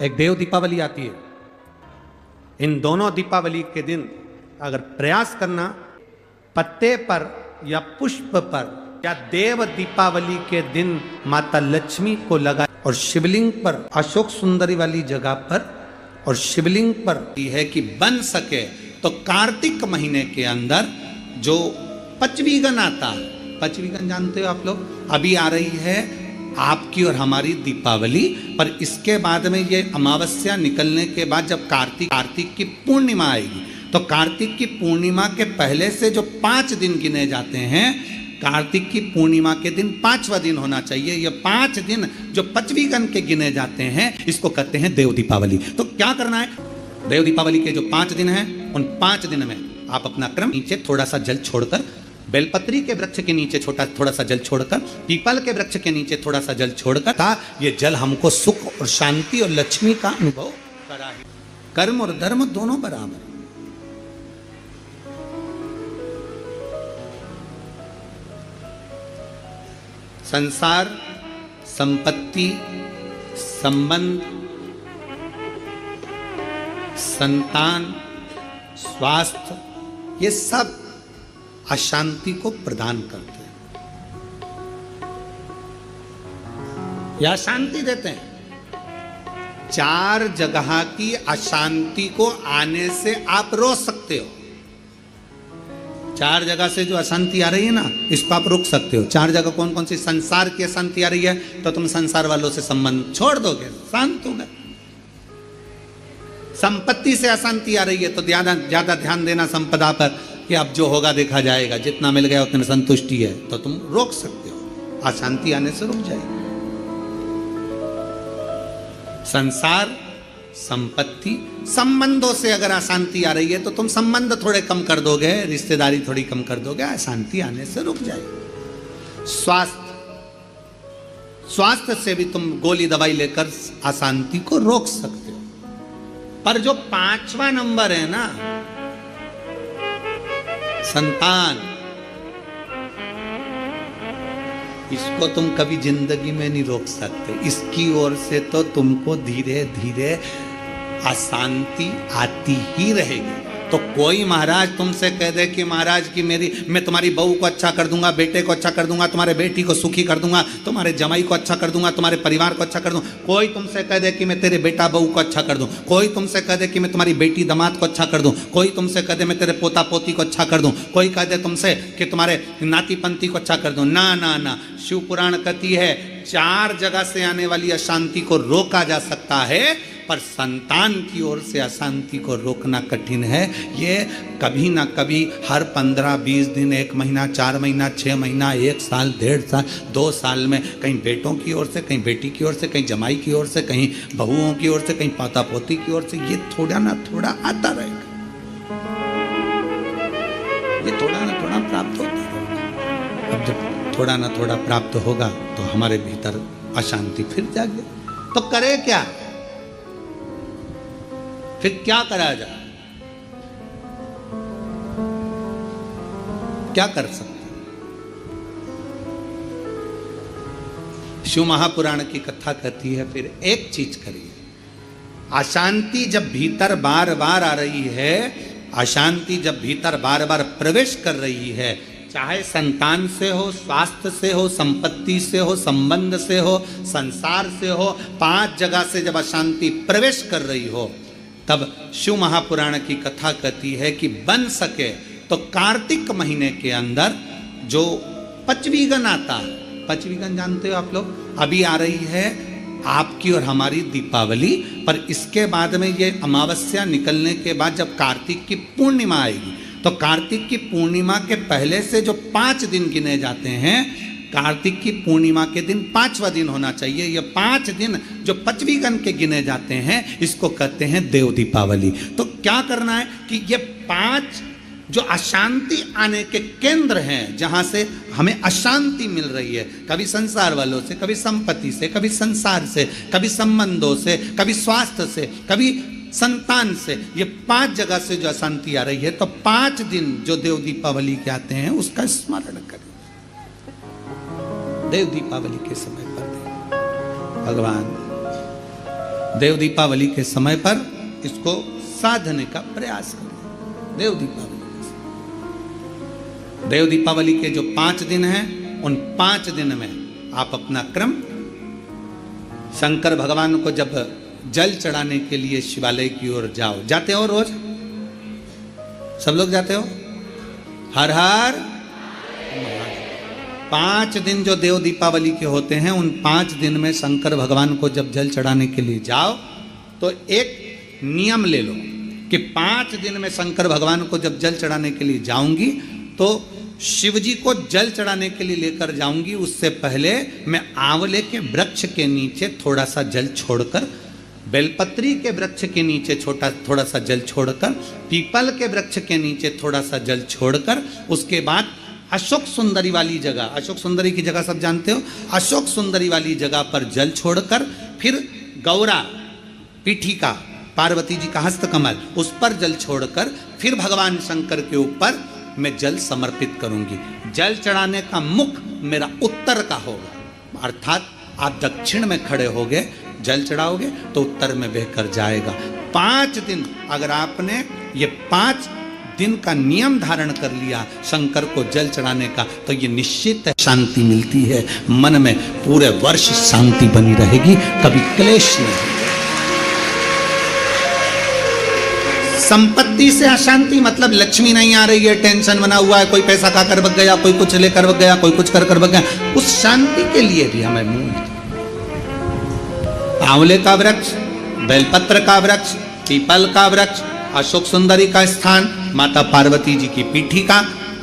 एक देव दीपावली आती है। इन दोनों दीपावली के दिन अगर प्रयास करना पत्ते पर या पुष्प पर या देव दीपावली के दिन माता लक्ष्मी को लगा और शिवलिंग पर अशोक सुंदरी वाली जगह पर और शिवलिंग पर है कि बन सके तो कार्तिक महीने के अंदर जो पचवीगन आता है, पचवीगन जानते हो आप लोग, अभी आ रही है आपकी और हमारी दीपावली, पर इसके बाद में ये अमावस्या निकलने के बाद जब कार्तिक की पूर्णिमा आएगी तो कार्तिक की पूर्णिमा के पहले से जो 5 दिन गिने जाते हैं, कार्तिक की पूर्णिमा के दिन 5वां दिन होना चाहिए। ये 5 दिन जो पचवीगन के गिने जाते हैं इसको कहते हैं देव दीपावली। तो क्या करना है, देव दीपावली के जो 5 दिन हैं उन 5 दिन में आप अपना क्रम नीचे थोड़ा सा जल छोड़कर, बेलपत्री के वृक्ष के नीचे थोड़ा सा जल छोड़कर, पीपल के वृक्ष के नीचे थोड़ा सा जल छोड़कर, ता ये जल हमको सुख और शांति और लक्ष्मी का अनुभव कराए। कर्म और धर्म दोनों बराबर। संसार, संपत्ति, संबंध, संतान, स्वास्थ्य, ये सब अशांति को प्रदान करते हैं या शांति देते हैं। 4 जगह की अशांति को आने से आप रोक सकते हो। 4 जगह से जो अशांति आ रही है ना, इसको आप रोक सकते हो। 4 जगह कौन कौन सी? संसार की अशांति आ रही है तो तुम संसार वालों से संबंध छोड़ दोगे, शांत हो गए। संपत्ति से अशांति आ रही है तो ज्यादा ध्यान देना संपदा पर कि अब जो होगा देखा जाएगा, जितना मिल गया उतने संतुष्टि है, तो तुम रोक सकते हो, अशांति आने से रुक जाएगी। संसार, संपत्ति, संबंधों से अगर अशांति आ रही है तो तुम संबंध थोड़े कम कर दोगे, रिश्तेदारी थोड़ी कम कर दोगे, अशांति आने से रुक जाएगी। स्वास्थ्य से भी तुम गोली दवाई लेकर अशांति को रोक सकते हो। पर जो 5वां नंबर है ना, संतान, इसको तुम कभी जिंदगी में नहीं रोक सकते। इसकी ओर से तो तुमको धीरे धीरे अशांति आती ही रहेगी। तो कोई महाराज तुमसे कह दे कि महाराज की मैं तुम्हारी बहू को अच्छा कर दूंगा, बेटे को अच्छा कर दूंगा, तुम्हारे बेटी को सुखी कर दूंगा, तुम्हारे जमाई को अच्छा कर दूंगा, तुम्हारे परिवार को अच्छा कर दूंगा। कोई तुमसे कह दे कि मैं तेरे बेटा बहू को अच्छा कर दूं, कोई तुमसे कह दे कि मैं तुम्हारी बेटी दामाद को अच्छा कर दूं, कोई तुमसे कह दे मैं तेरे पोता पोती को अच्छा कर दूं, कोई कह दे तुमसे कि तुम्हारे नाती पंती को अच्छा कर दूं। ना ना ना, शिव पुराण कहती है 4 जगह से आने वाली अशांति को रोका जा सकता है, पर संतान की ओर से अशांति को रोकना कठिन है। ये कभी ना कभी हर 15-20 दिन, 1 महीना, 4 महीना, 6 महीना, 1 साल, 1.5 साल, 2 साल में कहीं बेटों की ओर से, कहीं बेटी की ओर से, कहीं जमाई की ओर से, कहीं बहुओं की ओर से, कहीं पोता पोती की ओर से, ये थोड़ा ना थोड़ा आता रहेगा, ये थोड़ा ना थोड़ा प्राप्त होता रहेगा। अब जब थोड़ा ना थोड़ा प्राप्त होगा तो हमारे भीतर अशांति फिर जागे। तो करे क्या, फिर क्या करा जाए, क्या कर सकते? शिव महापुराण की कथा कहती है फिर एक चीज करिए। अशांति जब भीतर बार बार आ रही है, अशांति जब भीतर बार बार प्रवेश कर रही है, चाहे संतान से हो, स्वास्थ्य से हो, संपत्ति से हो, संबंध से हो, संसार से हो, 5 जगह से जब अशांति प्रवेश कर रही हो, तब शिव महापुराण की कथा कहती है कि बन सके तो कार्तिक महीने के अंदर जो पचवीगन आता है, पचवीगन जानते हो आप लोग, अभी आ रही है आपकी और हमारी दीपावली, पर इसके बाद में ये अमावस्या निकलने के बाद जब कार्तिक की पूर्णिमा आएगी तो कार्तिक की पूर्णिमा के पहले से जो 5 दिन गिने जाते हैं, कार्तिक की पूर्णिमा के दिन 5वां दिन होना चाहिए। ये 5 दिन जो पचवीगन के गिने जाते हैं इसको कहते हैं देव दीपावली। तो क्या करना है कि ये 5 जो अशांति आने के केंद्र हैं, जहां से हमें अशांति मिल रही है, कभी संसार वालों से, कभी संपत्ति से, कभी संसार से, कभी संबंधों से, कभी स्वास्थ्य से, कभी संतान से, ये 5 जगह से जो अशांति आ रही है, तो 5 दिन जो देव दीपावली के आते हैं उसका स्मरण करें। देव दीपावली के समय पर भगवान देव दीपावली के समय पर इसको साधने का प्रयास करें। देव दीपावली के जो 5 दिन हैं, उन 5 दिन में आप अपना क्रम, शंकर भगवान को जब जल चढ़ाने के लिए शिवालय की ओर जाओ। जाते हो रोज? सब लोग जाते हो? हर हर 5 दिन जो देव दीपावली के होते हैं, उन 5 दिन में शंकर भगवान को जब जल चढ़ाने के लिए जाओ तो एक नियम ले लो कि 5 दिन में शंकर भगवान को जब जल चढ़ाने के लिए जाऊंगी तो शिव जी को जल चढ़ाने के लिए लेकर जाऊंगी, उससे पहले मैं आंवले के वृक्ष के नीचे थोड़ा सा जल छोड़कर, बेलपत्री के वृक्ष के नीचे थोड़ा सा जल छोड़कर, पीपल के वृक्ष के नीचे थोड़ा सा जल छोड़कर, उसके बाद अशोक सुंदरी वाली जगह, अशोक सुंदरी की जगह सब जानते हो, अशोक सुंदरी वाली जगह पर जल छोड़कर, फिर गौरा पीठिका, पार्वती जी का हस्तकमल, उस पर जल छोड़कर फिर भगवान शंकर के ऊपर मैं जल समर्पित करूंगी। जल चढ़ाने का मुख मेरा उत्तर का होगा, अर्थात आप दक्षिण में खड़े होगे, जल चढ़ाओगे तो उत्तर में बहकर जाएगा। 5 दिन अगर आपने ये 5 दिन का नियम धारण कर लिया शंकर को जल चढ़ाने का, तो ये निश्चित शांति मिलती है। मन में पूरे वर्ष शांति बनी रहेगी, कभी क्लेश नहीं। संपत्ति से अशांति मतलब लक्ष्मी नहीं आ रही है, टेंशन बना हुआ है, कोई पैसा खा कर बग गया, कोई कुछ लेकर बग गया, कोई कुछ कर बग गया, उस शांति के लिए भी हमें मूल आंवले का वृक्ष, बेलपत्र का वृक्ष, पीपल का वृक्ष, अशोक सुंदरी का स्थान, माता पार्वती जी की पीठिका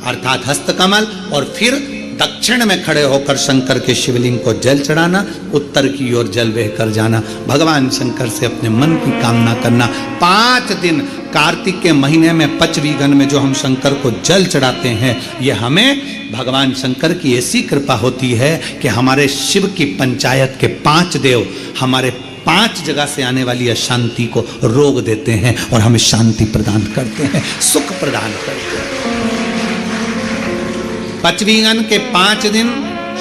अर्थात हस्तकमल, और फिर दक्षिण में खड़े होकर शंकर के शिवलिंग को जल चढ़ाना, उत्तर की ओर जल बहकर जाना, भगवान शंकर से अपने मन की कामना करना। 5 दिन कार्तिक के महीने में पचवीगन में जो हम शंकर को जल चढ़ाते हैं, ये हमें भगवान शंकर की ऐसी कृपा होती है कि हमारे शिव की पंचायत के 5 देव हमारे 5 जगह से आने वाली अशांति को रोक देते हैं और हमें शांति प्रदान करते हैं, सुख प्रदान करते हैं। पचवीगन के 5 दिन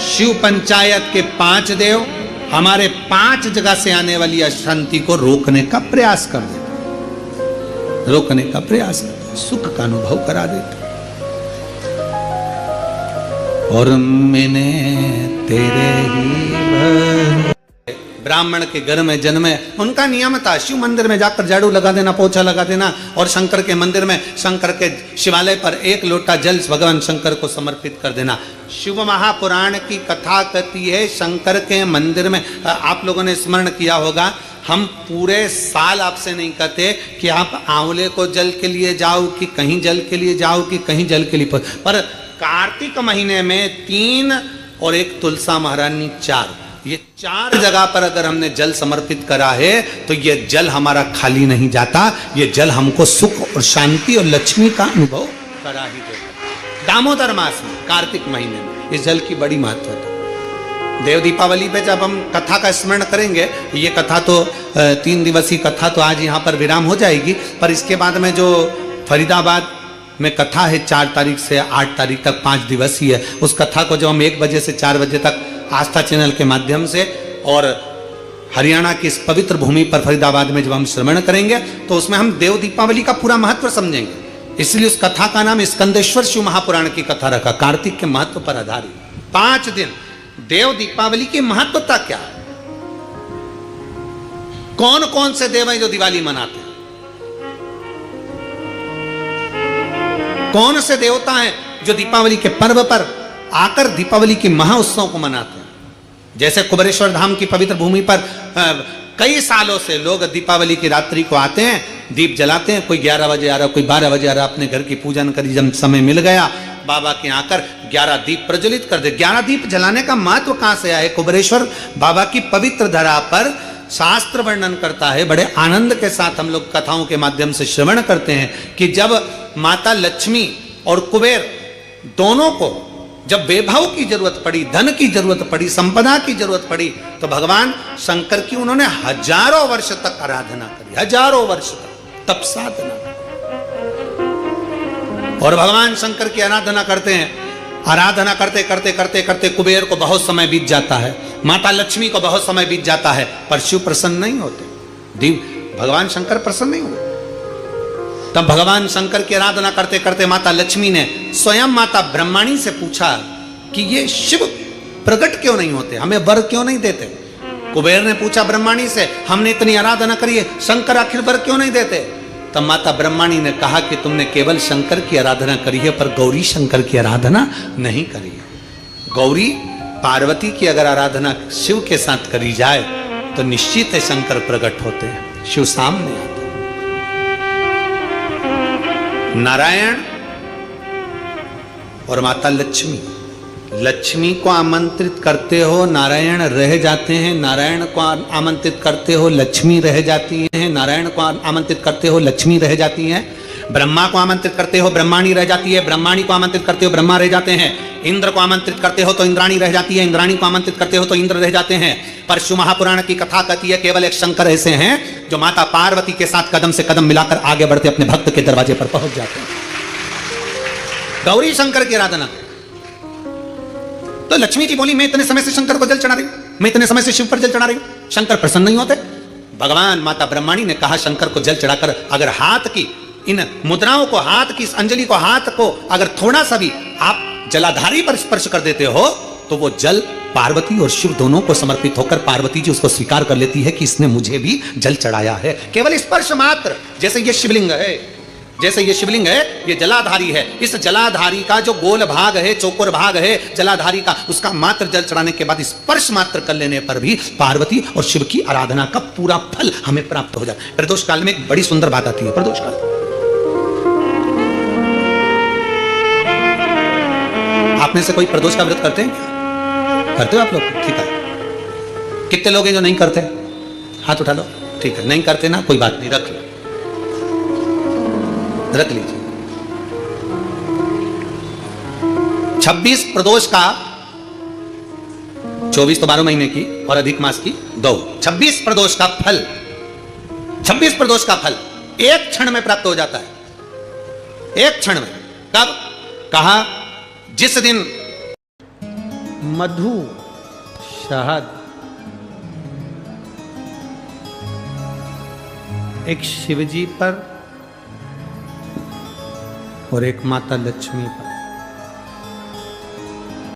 शिव पंचायत के 5 देव हमारे 5 जगह से आने वाली अशांति को रोकने का प्रयास कर देते, रोकने का प्रयास, सुख का अनुभव करा देते। और मैंने तेरे ही ब्राह्मण के घर में जन्मे, उनका नियम था शिव मंदिर में जाकर झाड़ू लगा देना, पोछा लगा देना, और शंकर के मंदिर में, शंकर के शिवालय पर 1 लोटा जल भगवान शंकर को समर्पित कर देना। शिव महापुराण की कथा कहती है शंकर के मंदिर में, आप लोगों ने स्मरण किया होगा, हम पूरे साल आपसे नहीं कहते कि आप आंवले को जल के लिए जाओ कि कहीं जल के लिए जाओ कि कहीं जल के लिए, पर कार्तिक महीने में 3 और 1 तुलसा महारानी 4, ये 4 जगह पर अगर हमने जल समर्पित करा है तो ये जल हमारा खाली नहीं जाता, ये जल हमको सुख और शांति और लक्ष्मी का अनुभव करा ही देता। दामोदर मास में, कार्तिक महीने में इस जल की बड़ी महत्वता। देव दीपावली पे जब हम कथा का स्मरण करेंगे, ये कथा तो 3 दिवसीय कथा तो आज यहाँ पर विराम हो जाएगी, पर इसके बाद में जो फरीदाबाद में कथा है 4 तारीख से 8 तारीख तक 5 दिवसीय है, उस कथा को जब हम 1 बजे से 4 बजे तक आस्था चैनल के माध्यम से और हरियाणा की इस पवित्र भूमि पर फरीदाबाद में जब हम श्रवण करेंगे तो उसमें हम देव दीपावली का पूरा महत्व समझेंगे। इसलिए उस कथा का नाम स्कंदेश्वर शिव महापुराण की कथा रखा, कार्तिक के महत्व पर आधारित। 5 दिन देव दीपावली की महत्वता क्या है? कौन कौन से देव हैं जो दिवाली मनाते हैं? कौन से देवता हैं जो दीपावली के पर्व पर आकर दीपावली के महाउत्सव को मनाते हैं? जैसे कुबेरेश्वर धाम की पवित्र भूमि पर कई सालों से लोग दीपावली की रात्रि को आते हैं, दीप जलाते हैं, कोई 11 बजे आ रहा, कोई 12 बजे आ रहा, अपने घर की पूजन करी, जब समय मिल गया बाबा के आकर 11 दीप प्रज्वलित कर दे। 11 दीप जलाने का महत्व कहां से आया है? कुबेरेश्वर बाबा की पवित्र धरा पर शास्त्र वर्णन करता है, बड़े आनंद के साथ हम लोग कथाओं के माध्यम से श्रवण करते हैं कि जब माता लक्ष्मी और कुबेर दोनों को जब वैभव की जरूरत पड़ी, धन की जरूरत पड़ी, संपदा की जरूरत पड़ी, तो भगवान शंकर की उन्होंने हजारों वर्ष तक आराधना करी, हजारों वर्ष तक तप साधना। और भगवान शंकर की आराधना करते हैं, आराधना करते करते करते करते कुबेर को बहुत समय बीत जाता है, माता लक्ष्मी को बहुत समय बीत जाता है, पर शिव प्रसन्न नहीं होते। भगवान शंकर प्रसन्न नहीं हुए। तब भगवान शंकर की आराधना करते करते माता लक्ष्मी ने स्वयं माता ब्रह्माणी से पूछा कि ये शिव प्रकट क्यों नहीं होते, हमें वर क्यों नहीं देते। कुबेर ने पूछा ब्रह्माणी से, हमने इतनी आराधना करी है, शंकर आखिर वर क्यों नहीं देते। तब माता ब्रह्माणी ने कहा कि तुमने केवल शंकर की आराधना करी है, पर गौरी शंकर की आराधना नहीं करी है। गौरी पार्वती की अगर आराधना शिव के साथ करी जाए तो निश्चित है शंकर प्रकट होते हैं, शिव सामने आते। नारायण और माता लक्ष्मी, लक्ष्मी को आमंत्रित करते हो नारायण रह जाते हैं, नारायण को आमंत्रित करते हो लक्ष्मी रह जाती हैं, नारायण को आमंत्रित करते हो लक्ष्मी रह जाती हैं, ब्रह्मा को आमंत्रित करते हो ब्रह्माणी रह जाती है, ब्रह्माणी को आमंत्रित करते हो ब्रह्मा रह जाते हैं, इंद्र को आमंत्रित करते हो तो इंद्राणी रह जाती है, इंद्राणी को आमंत्रित करते हो तो इंद्र रह जाते हैं। पर शिव महापुराण की कथा कहती है केवल एक शंकर ऐसे हैं जो माता पार्वती के साथ कदम से कदम मिलाकर आगे बढ़ते अपने भक्त के दरवाजे पर पहुंच जाते हैं। गौरी शंकर की आराधना। तो लक्ष्मी जी बोली मैं इतने समय से शंकर को जल चढ़ा रही हूं, मैं इतने समय से शिव पर जल चढ़ा रही हूं, शंकर प्रसन्न नहीं होते। भगवान माता ब्रह्माणी ने कहा शंकर को जल चढ़ाकर अगर हाथ की इन मुद्राओं को, हाथ की इस अंजलि को, हाथ को अगर थोड़ा सा भी आप जलाधारी पर स्पर्श कर देते हो तो वो जल पार्वती और शिव दोनों को समर्पित होकर पार्वती जी उसको स्वीकार कर लेती है कि इसने मुझे भी जल चढ़ाया है। केवल स्पर्श मात्र। जैसे ये शिवलिंग है, जैसे ये शिवलिंग है, ये जलाधारी है, इस जलाधारी का जो गोल भाग है, चौकोर भाग है जलाधारी का, उसका मात्र जल चढ़ाने के बाद स्पर्श मात्र कर लेने पर भी पार्वती और शिव की आराधना का पूरा फल हमें प्राप्त हो जाता है। प्रदोष काल में एक बड़ी सुंदर बात आती है। प्रदोष काल आप में से कोई प्रदोष का व्रत करते हैं? करते हो आप लोग? ठीक है। कितने लोग हैं जो नहीं करते? हाथ उठा लो। ठीक है, नहीं करते ना, कोई बात नहीं, रख लो, रख लीजिए। 26 प्रदोष का, 24 तो 12 महीने की और अधिक मास की 2, 26 प्रदोष का फल, 26 प्रदोष का फल एक क्षण में प्राप्त हो जाता है। एक क्षण में। कब? कहा जिस दिन मधु, शहद, एक शिवजी पर और एक माता लक्ष्मी पर